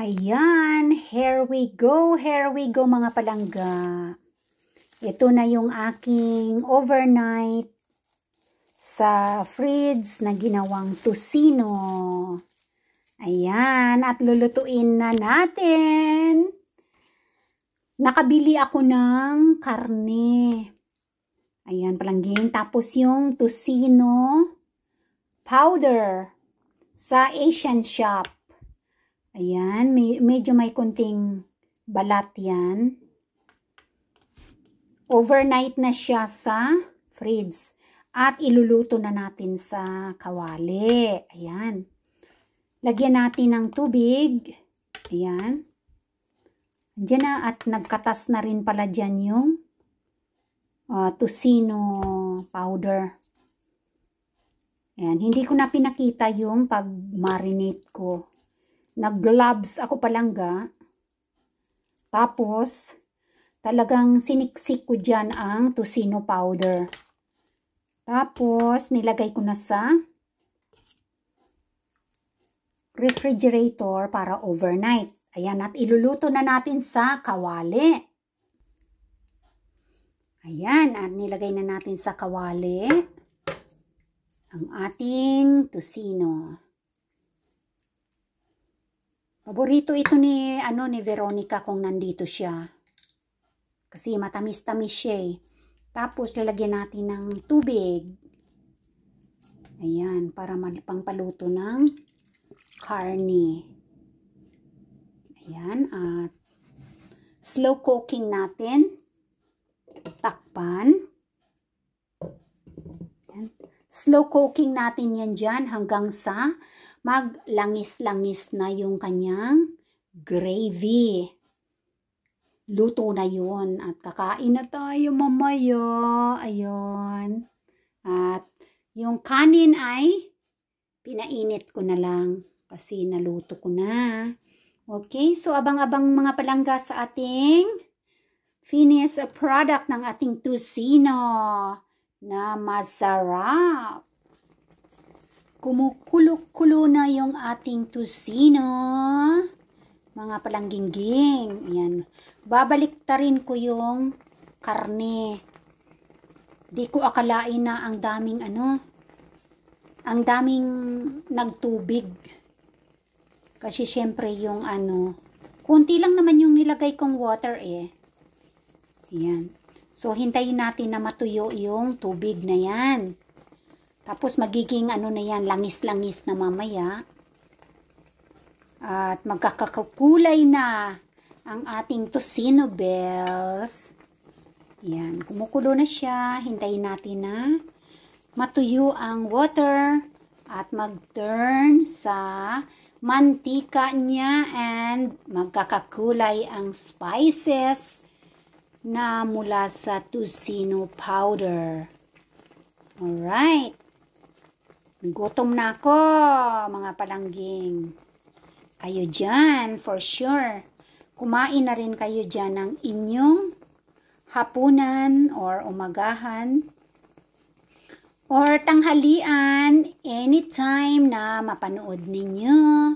Ayan, here we go mga palangga. Ito na yung aking overnight sa fridge na ginawang tusino. Ayan, at lulutuin na natin. Nakabili ako ng karne. Ayan, palangging. Tapos yung tusino powder sa Asian shop. Ayan, medyo may konting balat yan. Overnight na siya sa fridge. At iluluto na natin sa kawali. Ayan. Lagyan natin ng tubig. Ayan. Diyan na at nagkatas na rin pala dyan yung tusino powder. Ayan. Hindi ko na pinakita yung pag-marinate ko. Nag-gloves ako palangga. Tapos, talagang siniksik ko dyan ang tusino powder. Tapos, nilagay ko na sa refrigerator para overnight. Ayan, at iluluto na natin sa kawali. Ayan, at nilagay na natin sa kawali ang ating tusino. Paborito ito ni Veronica kung nandito siya. Kasi matamis-tamis siya eh. Tapos lalagyan natin ng tubig. Ayan, para pangpaluto ng karne. Ayan, at slow cooking natin. Takpan. Ayan. Slow cooking natin yan dyan hanggang sa maglangis-langis na yung kanyang gravy. Luto na yun. At kakain na tayo mamaya. Ayun. At yung kanin ay pinainit ko na lang. Kasi naluto ko na. Okay. So, abang-abang mga palangga sa ating finished product ng ating tusino na masarap. Kumukulo-kulo na yung ating tusino. Mga palanggingging. Ayan. Babaliktarin ko yung karne. Di ko akalain na ang daming ang daming nagtubig. Kasi syempre yung kunti lang naman yung nilagay kong water eh. Ayan. So, hintayin natin na matuyo yung tubig na yan. Tapos magiging na yan, langis-langis na mamaya. At magkakakulay na ang ating tusino bells. Yan, kumukulo na siya. Hintayin natin na matuyo ang water at mag-turn sa mantika niya and magkakakulay ang spices na mula sa tusino powder. Alright. Gutom na ako, mga palangging. Kayo dyan, for sure. Kumain na rin kayo dyan ng inyong hapunan or umagahan or tanghalian anytime na mapanood ninyo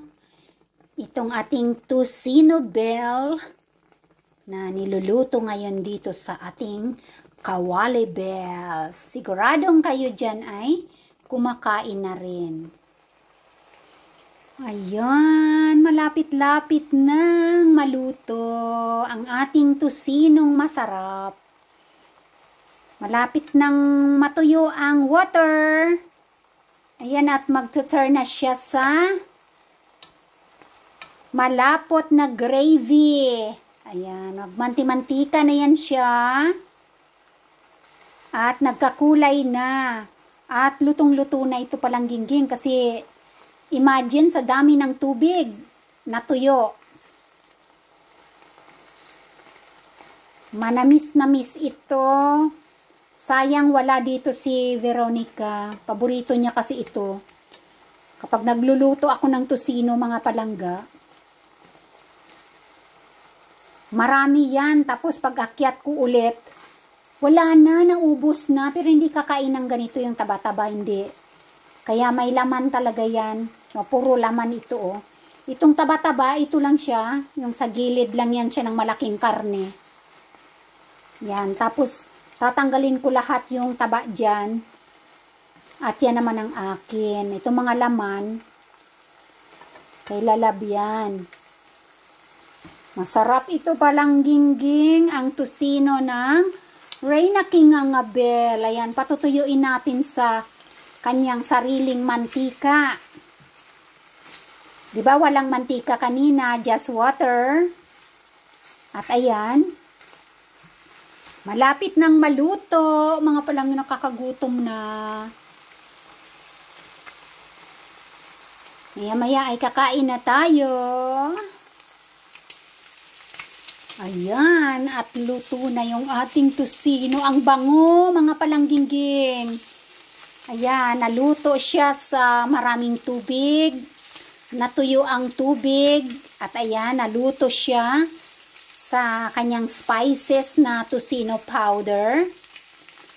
itong ating tusino bell na niluluto ngayon dito sa ating kawali bells. Siguradong kayo dyan ay kumakain na rin. Ayan, malapit-lapit nang maluto ang ating tusinong masarap. Malapit nang matuyo ang water. Ayan, at magtuturn na siya sa malapot na gravy. Ayan, magmanti-mantika na yan siya. At nagkakulay na. At lutong-luto na ito palanggingging kasi imagine sa dami ng tubig natuyo. Manamis-namis ito. Sayang wala dito si Veronica. Paborito niya kasi ito. Kapag nagluluto ako ng tusino mga palangga, marami yan. Tapos pag akyat ko ulit, wala na, naubos na. Pero hindi kakain ng ganito yung taba-taba, hindi. Kaya may laman talaga yan. Puro laman ito, oh. Itong taba-taba, ito lang siya. Yung sa gilid lang yan siya ng malaking karne. Yan. Tapos, tatanggalin ko lahat yung taba dyan. At yan naman ang akin. Itong mga laman, kay lalab yan. Masarap ito palang gingging. Ang tusino ng Reina King Angabel. Ayan, patutuyuin natin sa kanyang sariling mantika. Diba walang mantika kanina, just water. At ayan, malapit nang maluto. Mga palang nakakagutom na. Maya-maya ay kakain na tayo. Ayan, at luto na yung ating tusino. Ang bango, mga palanggingging. Ayan, naluto siya sa maraming tubig. Natuyo ang tubig. At ayan, naluto siya sa kanyang spices na tusino powder.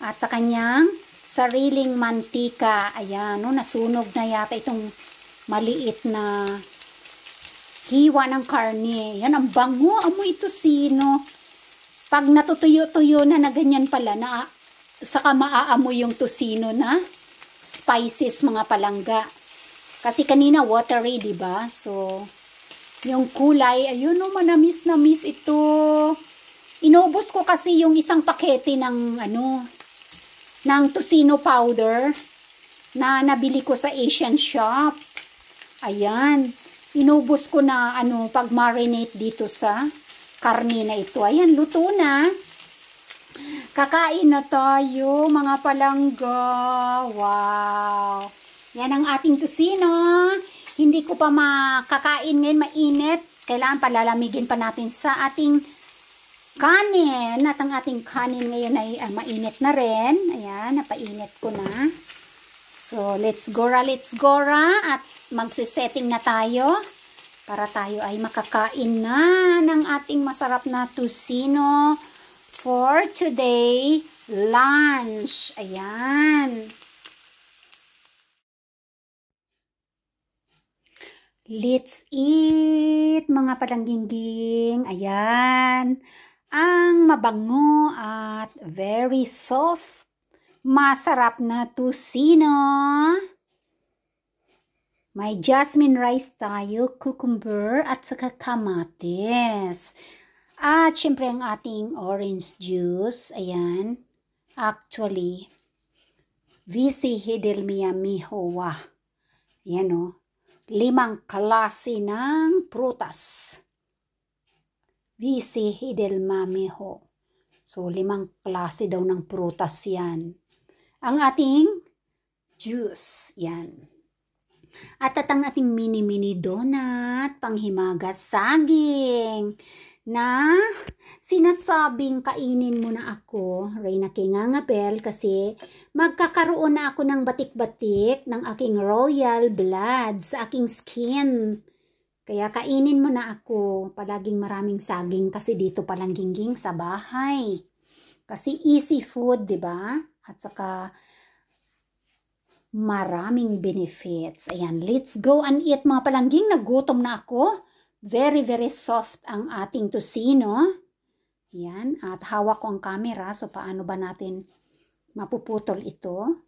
At sa kanyang sariling mantika. Ayan, no, nasunog na yata itong maliit na hiwa ng karne. Yan, ang bango. Amoy tusino. Pag natutuyo-tuyo na ganyan pala, saka maaamoy yung tusino na spices, mga palangga. Kasi kanina watery, diba? So, yung kulay, ayun o, manamis-namis ito. Inubos ko kasi yung isang pakete ng, ng tusino powder na nabili ko sa Asian shop. Ayan. Inubos ko na pag-marinate dito sa karne na ito. Ayan, luto na. Kakain na tayo, mga palangga. Wow. Yan ang ating tusino. Hindi ko pa makakain ngayon, mainit. Kailangan palalamigin pa natin sa ating kanin. At ang ating kanin ngayon ay mainit na rin. Ayan, napainit ko na. So, let's go ra. At magsisetting na tayo para tayo ay makakain na ng ating masarap na tusino for today lunch. Ayan. Let's eat, mga palanggingging. Ayan. Ang mabango at very soft. Masarap na tusino. May jasmine rice tayo, cucumber at saka kamatis. At syempre ang ating orange juice. Ayan. Actually, Vici Hidelmia Mihowa. Ayan o. 5 klase ng prutas. Vici Hidelmia Miho. So, 5 klase daw ng prutas yan. Ang ating juice. Yan. At ang ating mini donut, panghimagas saging, na sinasabing kainin mo na ako, Reina King Angabel, kasi magkakaroon na ako ng batik-batik ng aking royal blood sa aking skin. Kaya kainin mo na ako, palaging maraming saging kasi dito palanggingging sa bahay. Kasi easy food, 'di ba? At saka maraming benefits. Ayan, let's go and eat, mga palangging. Nagutom na ako. Very, very soft ang ating tusino. Ayan, at hawak ko ang camera. So, paano ba natin mapuputol ito?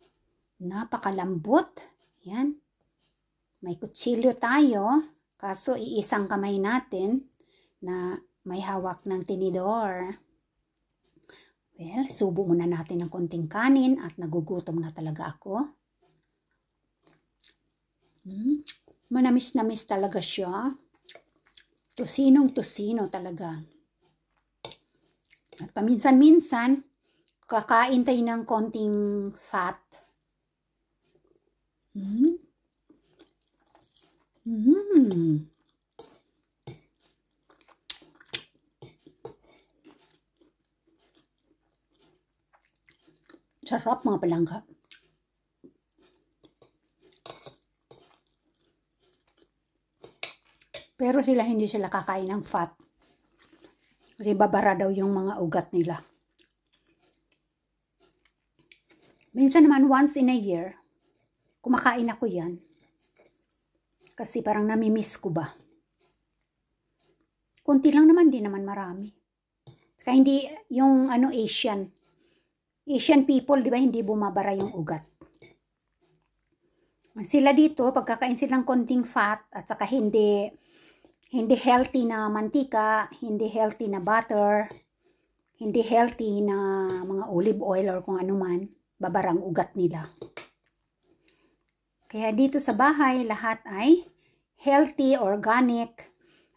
Napakalambot. Ayan. May kutsilyo tayo. Kaso, iisang kamay natin na may hawak ng tinidor. Well, subo muna natin ng konting kanin at nagugutom na talaga ako. Manamis-namis talaga siya. Tusinong-tusino talaga. At paminsan-minsan, kakain tayo ng konting fat. Sarap, mga palangga. Pero hindi sila kakain ng fat. Kasi babara daw yung mga ugat nila. Minsan naman, once in a year, kumakain ako yan. Kasi parang namimiss ko ba. Kunti lang naman, di naman marami. Kaya hindi yung Asian people, di ba, hindi bumabara yung ugat. Sila dito, pagkakain silang konting fat at saka hindi healthy na mantika, hindi healthy na butter, hindi healthy na mga olive oil or kung ano man, babarang ugat nila. Kaya dito sa bahay, lahat ay healthy, organic,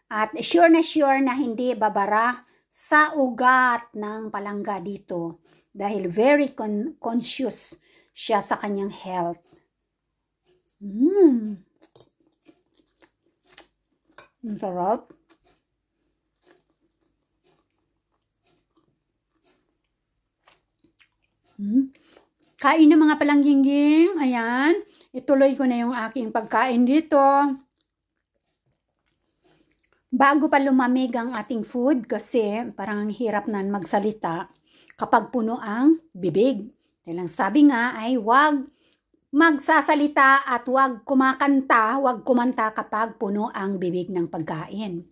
at sure na hindi babara sa ugat ng palangga dito dahil very conscious siya sa kanyang health. Ang sarap. Kain na mga palangging. Ayan. Ituloy ko na yung aking pagkain dito. Bago pa lumamig ang ating food kasi parang hirap na magsalita kapag puno ang bibig. Dahil sabi nga ay wag magsasalita at wag kumanta kapag puno ang bibig ng pagkain.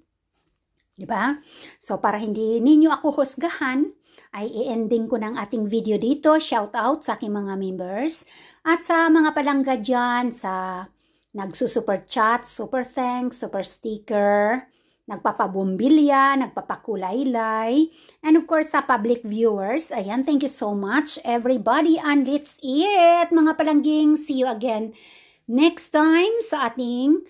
Diba? So para hindi ninyo ako husgahan, ay i-ending ko ng ating video dito. Shout out sa aking mga members at sa mga palangga dyan sa nagsusuper chat, super thanks, super sticker, nagpapabumbilya, nagpapakulaylay, and of course sa public viewers. Ayan, thank you so much everybody and let's eat mga palangging. See you again next time sa ating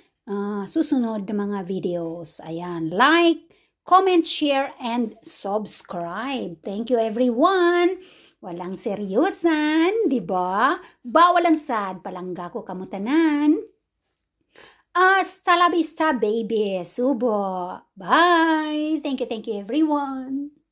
susunod na mga videos. Ayan, like, comment, share, and subscribe. Thank you everyone. Walang seryosan, di ba? Bawal ang sad, palangga ko kamutanan. Hasta la vista, baby. Subo. Bye. Thank you everyone.